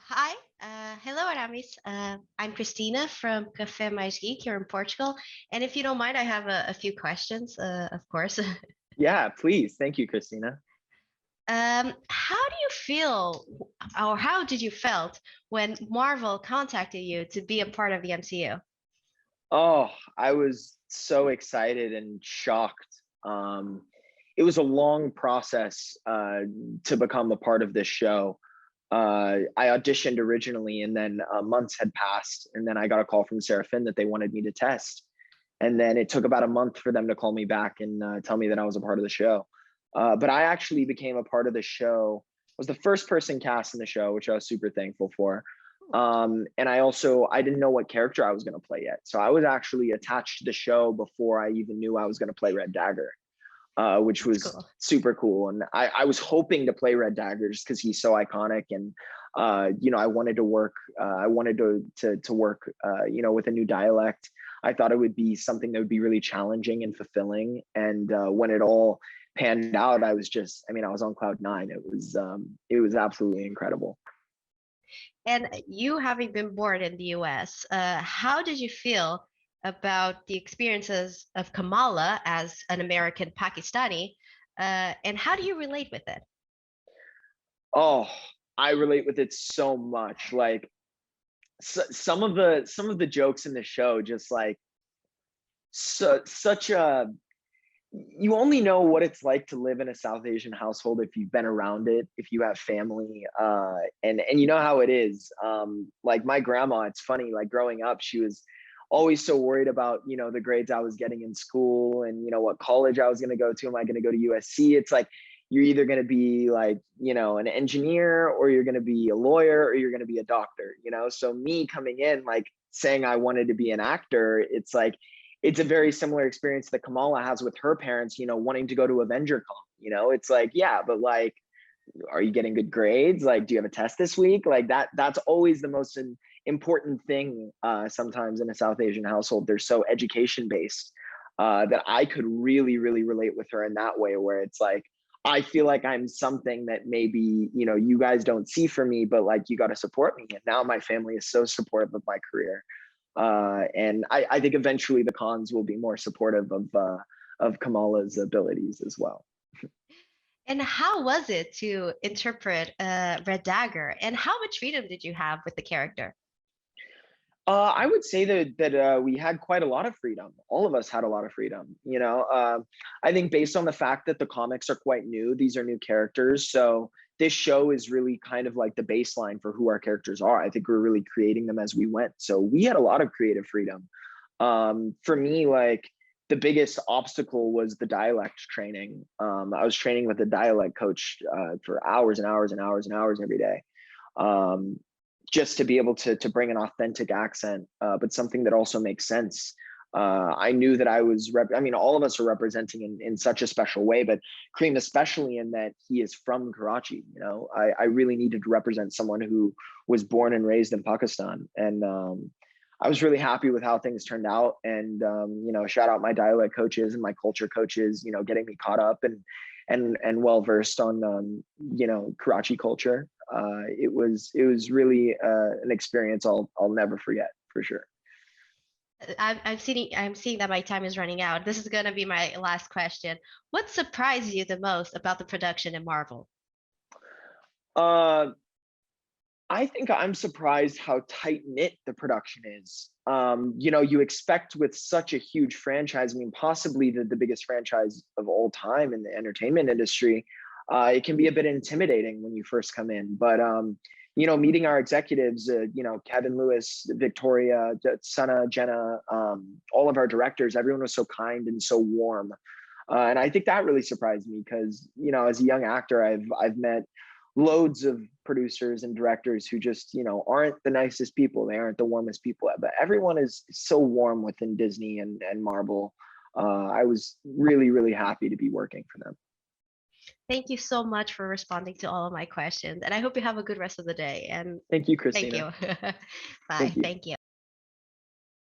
Hello, Aramis. I'm Christina from Café Mais Geek here in Portugal. And if you don't mind, I have a few questions, of course. Yeah, please. Thank you, Christina. How do you feel, or how did you felt when Marvel contacted you to be a part of the MCU? Oh, I was so excited and shocked. It was a long process to become a part of this show. I auditioned originally, and then months had passed, and then I got a call from Sarah Finn that they wanted me to test. And then it took about a month for them to call me back and tell me that I was a part of the show. But I actually became a part of the show. I was the first person cast in the show, which I was super thankful for. And I didn't know what character I was going to play yet. So I was actually attached to the show before I even knew I was going to play Red Dagger, which That's was cool. super cool. And I was hoping to play Red Dagger just because he's so iconic. And, I wanted to work, to work, with a new dialect. I thought it would be something that would be really challenging and fulfilling. And when it all panned out, I was on cloud nine. It was absolutely incredible. And you having been born in the US, how did you feel about the experiences of Kamala as an American Pakistani? And how do you relate with it? Oh, I relate with it so much. Like some of the jokes in the show, just like such a you only know what it's like to live in a South Asian household if you've been around it, if you have family, and you know how it is. Like my grandma, it's funny. Like growing up, she was always so worried about the grades I was getting in school and what college I was going to go to. Am I going to go to USC? It's like you're either going to be like an engineer, or you're going to be a lawyer, or you're going to be a doctor. So me coming in like saying I wanted to be an actor, it's like it's a very similar experience that Kamala has with her parents, wanting to go to Avenger Con. It's like, yeah, but like, are you getting good grades? Like, do you have a test this week? Like that's always the most important thing sometimes in a South Asian household. They're so education based that I could really, really relate with her in that way, where it's like, I feel like I'm something that maybe, you guys don't see for me, but like, you got to support me. And now my family is so supportive of my career. And I think eventually the cons will be more supportive of Kamala's abilities as well. And how was it to interpret Red Dagger? And how much freedom did you have with the character? I would say that we had quite a lot of freedom. All of us had a lot of freedom. I think based on the fact that the comics are quite new, these are new characters. So this show is really kind of like the baseline for who our characters are. I think we're really creating them as we went. So we had a lot of creative freedom. For me, like the biggest obstacle was the dialect training. I was training with a dialect coach for hours and hours and hours and hours every day. Um, just to be able to bring an authentic accent, but something that also makes sense. I knew that all of us are representing in such a special way, but Kareem especially, in that he is from Karachi. I really needed to represent someone who was born and raised in Pakistan. And I was really happy with how things turned out. And shout out my dialect coaches and my culture coaches, getting me caught up and well versed on Karachi culture. It was really an experience I'll never forget, for sure. I'm seeing that my time is running out. This is gonna be my last question. What surprised you the most about the production in Marvel? Uh, I think I'm surprised how tight knit the production is. You expect with such a huge franchise, I mean, possibly the biggest franchise of all time in the entertainment industry, it can be a bit intimidating when you first come in. But meeting our executives, Kevin Lewis, Victoria, Sana, Jenna, all of our directors, everyone was so kind and so warm. And I think that really surprised me because, as a young actor, I've met loads of producers and directors who just aren't the nicest people. They aren't the warmest people, but everyone is so warm within Disney and Marvel. I was really, really happy to be working for them. Thank you so much for responding to all of my questions, and I hope you have a good rest of the day. And Thank you, thank Christina. you. Bye. Thank you. Thank you.